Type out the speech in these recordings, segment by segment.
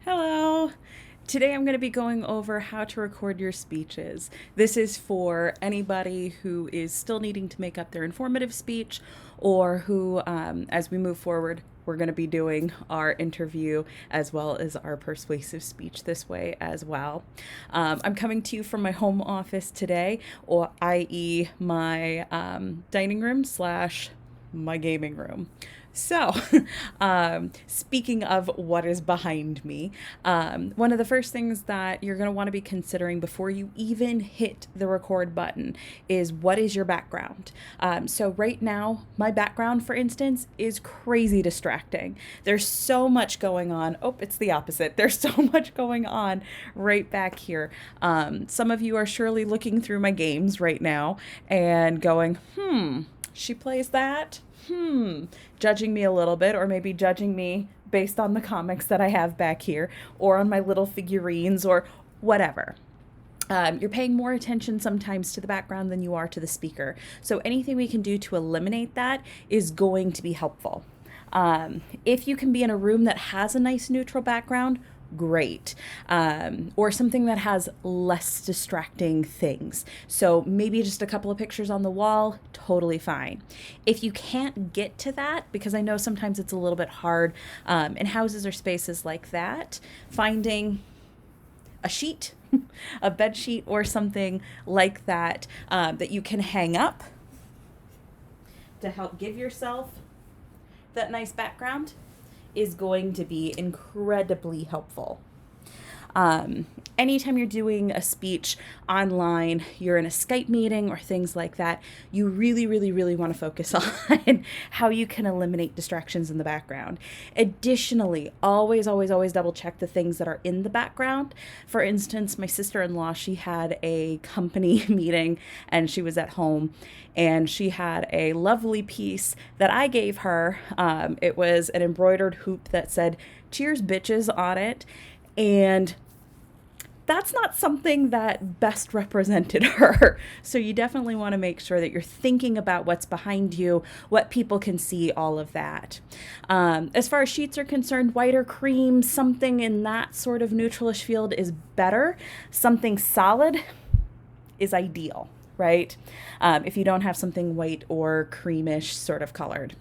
Hello. Today I'm going to be going over how to record your speeches. This is for anybody who is still needing to make up their informative speech or who, as we move forward, we're going to be doing our interview as well as our persuasive speech this way as well. I'm coming to you from my home office today, or i.e., my dining room slash my gaming room. So, speaking of what is behind me, one of the first things that you're going to want to be considering before you even hit the record button is what is your background. So, right now, my background, for instance, is crazy distracting. There's so much going on. Oh, it's the opposite. There's so much going on right back here. Some of you are surely looking through my games right now and going, she plays that? Judging me a little bit, or maybe judging me based on the comics that I have back here, or on my little figurines, or whatever. You're paying more attention sometimes to the background than you are to the speaker. So anything we can do to eliminate that is going to be helpful. If you can be in a room that has a nice neutral background, great. Or something that has less distracting things. So maybe just a couple of pictures on the wall, totally fine. If you can't get to that, because I know sometimes it's a little bit hard in houses or spaces like that, finding a sheet, a bed sheet, or something like that that you can hang up to help give yourself that nice background is going to be incredibly helpful. Anytime you're doing a speech online, you're in a Skype meeting or things like that, you really, really, really want to focus on how you can eliminate distractions in the background. Additionally, always, always, always double check the things that are in the background. For instance, my sister-in-law, she had a company meeting and she was at home and she had a lovely piece that I gave her. It was an embroidered hoop that said, "Cheers, bitches," on it. And that's not something that best represented her. So you definitely want to make sure that you're thinking about what's behind you, what people can see, all of that. As far as sheets are concerned, white or cream, something in that sort of neutralish field is better. Something solid is ideal, right? If you don't have something white or creamish sort of colored.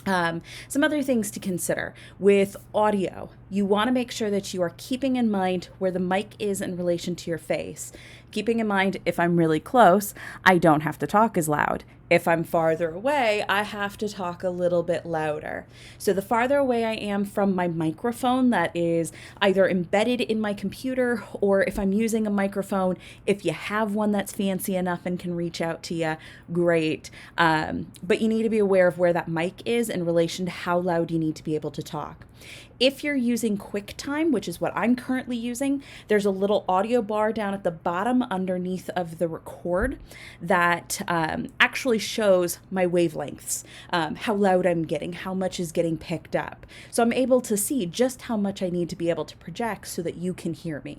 Some other things to consider with audio. You want to make sure that you are keeping in mind where the mic is in relation to your face. Keeping in mind, if I'm really close, I don't have to talk as loud. If I'm farther away, I have to talk a little bit louder. So the farther away I am from my microphone that is either embedded in my computer, or if I'm using a microphone, if you have one that's fancy enough and can reach out to you, great. But you need to be aware of where that mic is in relation to how loud you need to be able to talk. If you're using QuickTime, which is what I'm currently using, there's a little audio bar down at the bottom underneath of the record that actually shows my wavelengths, how loud I'm getting, how much is getting picked up. So I'm able to see just how much I need to be able to project so that you can hear me.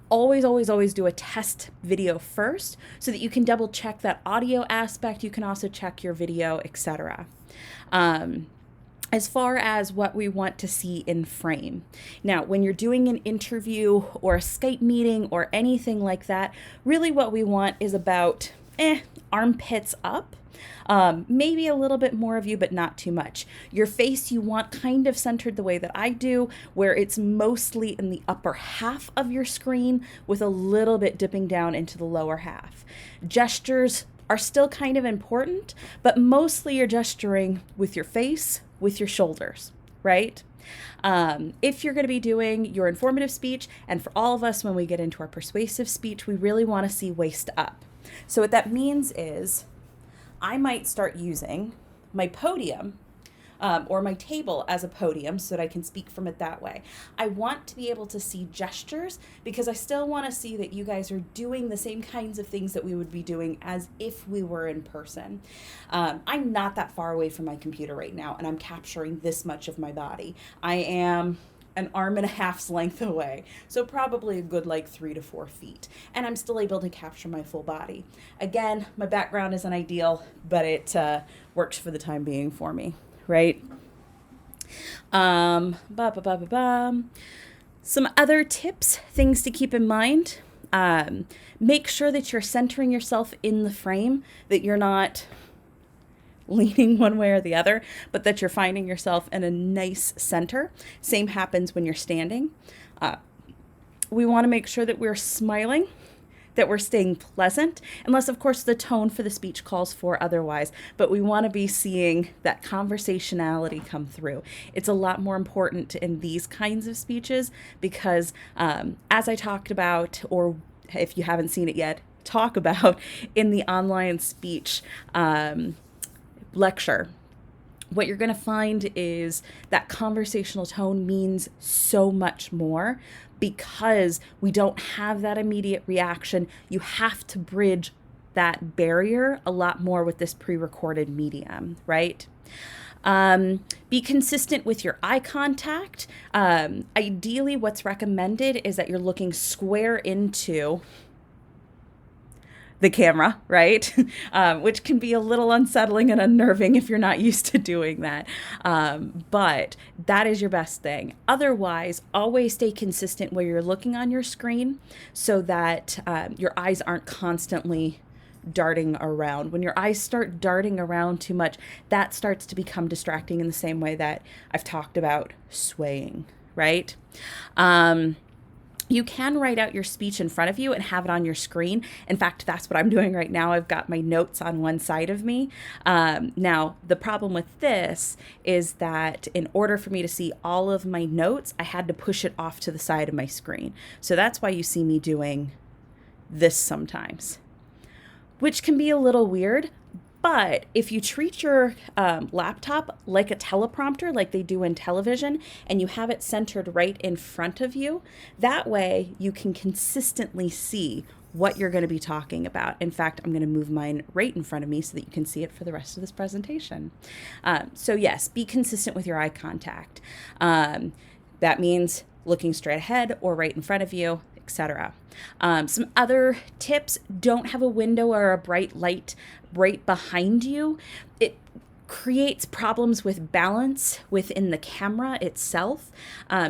Always, always, always do a test video first so that you can double check that audio aspect. You can also check your video, etc. As far as what we want to see in frame. Now, when you're doing an interview or a Skype meeting or anything like that, really what we want is about armpits up. Maybe a little bit more of you, but not too much. Your face you want kind of centered the way that I do, where it's mostly in the upper half of your screen with a little bit dipping down into the lower half. Gestures are still kind of important, but mostly you're gesturing with your face, with your shoulders, right? If you're going to be doing your informative speech, and for all of us when we get into our persuasive speech, we really want to see waist up. So what that means is I might start using my podium or my table as a podium so that I can speak from it that way. I want to be able to see gestures because I still want to see that you guys are doing the same kinds of things that we would be doing as if we were in person. I'm not that far away from my computer right now, and I'm capturing this much of my body. I am an arm and a half's length away, so probably a good 3 to 4 feet, and I'm still able to capture my full body. Again, my background isn't ideal, but it works for the time being for me, right? Ba, ba, ba, ba, ba. Some other tips, things to keep in mind. Make sure that you're centering yourself in the frame, that you're not leaning one way or the other, but that you're finding yourself in a nice center. Same happens when you're standing. We want to make sure that we're smiling, that we're staying pleasant, unless, of course, the tone for the speech calls for otherwise. But we want to be seeing that conversationality come through. It's a lot more important in these kinds of speeches because, as I talked about, or if you haven't seen it yet, talk about in the online speech lecture, what you're going to find is that conversational tone means so much more because we don't have that immediate reaction. You have to bridge that barrier a lot more with this pre-recorded medium, right? Be consistent with your eye contact. Ideally, what's recommended is that you're looking square into the camera, right? Which can be a little unsettling and unnerving if you're not used to doing that. But that is your best thing. Otherwise, always stay consistent where you're looking on your screen so that your eyes aren't constantly darting around. When your eyes start darting around too much, that starts to become distracting in the same way that I've talked about swaying, right? You can write out your speech in front of you and have it on your screen. In fact, that's what I'm doing right now. I've got my notes on one side of me. Now, the problem with this is that in order for me to see all of my notes, I had to push it off to the side of my screen. So that's why you see me doing this sometimes, which can be a little weird. But if you treat your laptop like a teleprompter, like they do in television, and you have it centered right in front of you, that way you can consistently see what you're going to be talking about. In fact, I'm going to move mine right in front of me so that you can see it for the rest of this presentation. So yes, be consistent with your eye contact. That means looking straight ahead or right in front of you, etc. Some other tips: don't have a window or a bright light right behind you. It creates problems with balance within the camera itself.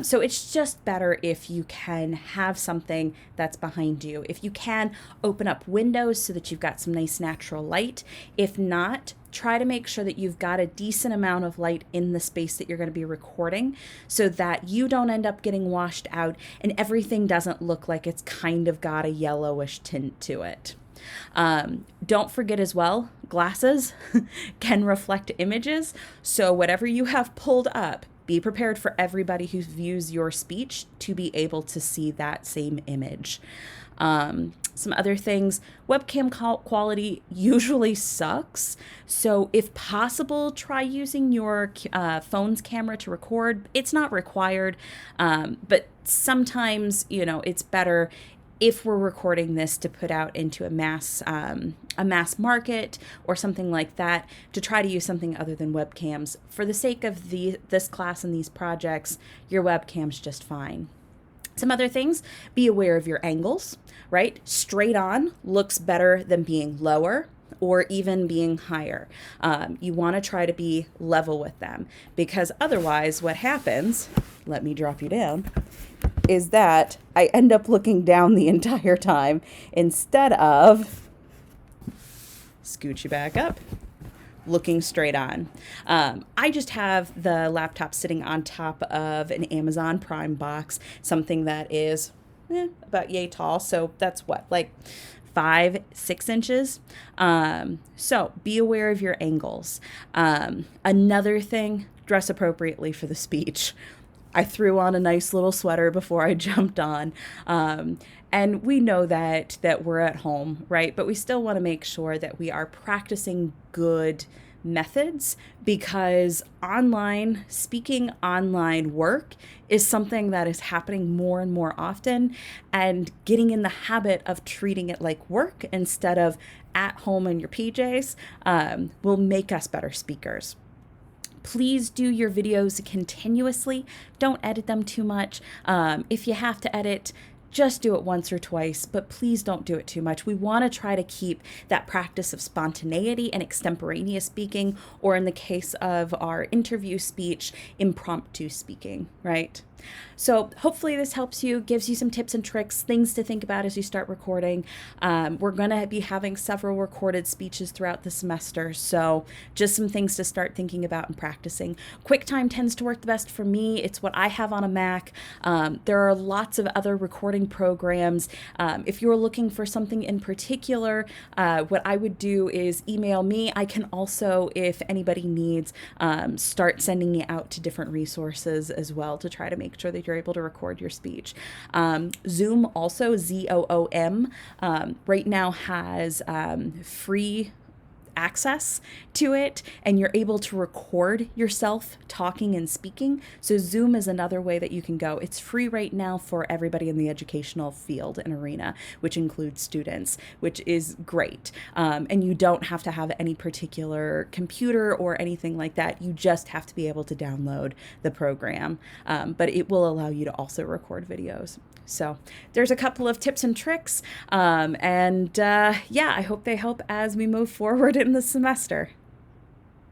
So it's just better if you can have something that's behind you. If you can, open up windows so that you've got some nice natural light. If not, try to make sure that you've got a decent amount of light in the space that you're going to be recording so that you don't end up getting washed out and everything doesn't look like it's kind of got a yellowish tint to it. Don't forget as well, glasses can reflect images. So whatever you have pulled up, be prepared for everybody who views your speech to be able to see that same image. Some other things: webcam quality usually sucks. So if possible, try using your phone's camera to record. It's not required, but sometimes, it's better if we're recording this to put out into a mass market or something like that, to try to use something other than webcams. For the sake of this class and these projects, your webcam's just fine. Some other things: be aware of your angles, right? Straight on looks better than being lower or even being higher. You want to try to be level with them, because otherwise what happens, let me drop you down, is that I end up looking down the entire time instead of, scoot you back up, looking straight on. I just have the laptop sitting on top of an Amazon Prime box, something that is about yay tall. So that's what, like 5-6 inches. So be aware of your angles. Another thing, dress appropriately for the speech. I threw on a nice little sweater before I jumped on. And we know that we're at home, right? But we still want to make sure that we are practicing good methods, because speaking online work is something that is happening more and more often, and getting in the habit of treating it like work instead of at home in your PJs will make us better speakers. Please do your videos continuously. Don't edit them too much. If you have to edit, just do it once or twice, but please don't do it too much. We want to try to keep that practice of spontaneity and extemporaneous speaking, or in the case of our interview speech, impromptu speaking, right? So hopefully this helps you, gives you some tips and tricks, things to think about as you start recording. We're going to be having several recorded speeches throughout the semester, so just some things to start thinking about and practicing. QuickTime tends to work the best for me. It's what I have on a Mac. There are lots of other recording programs. If you're looking for something in particular, what I would do is email me. I can also, if anybody needs, start sending you out to different resources as well to try to make sure that you're able to record your speech. Zoom also, ZOOM, right now has free access to it, and you're able to record yourself talking and speaking. So Zoom is another way that you can go. It's free right now for everybody in the educational field and arena, which includes students, which is great. And you don't have to have any particular computer or anything like that. You just have to be able to download the program, but it will allow you to also record videos. So there's a couple of tips and tricks, and yeah, I hope they help as we move forward in the semester.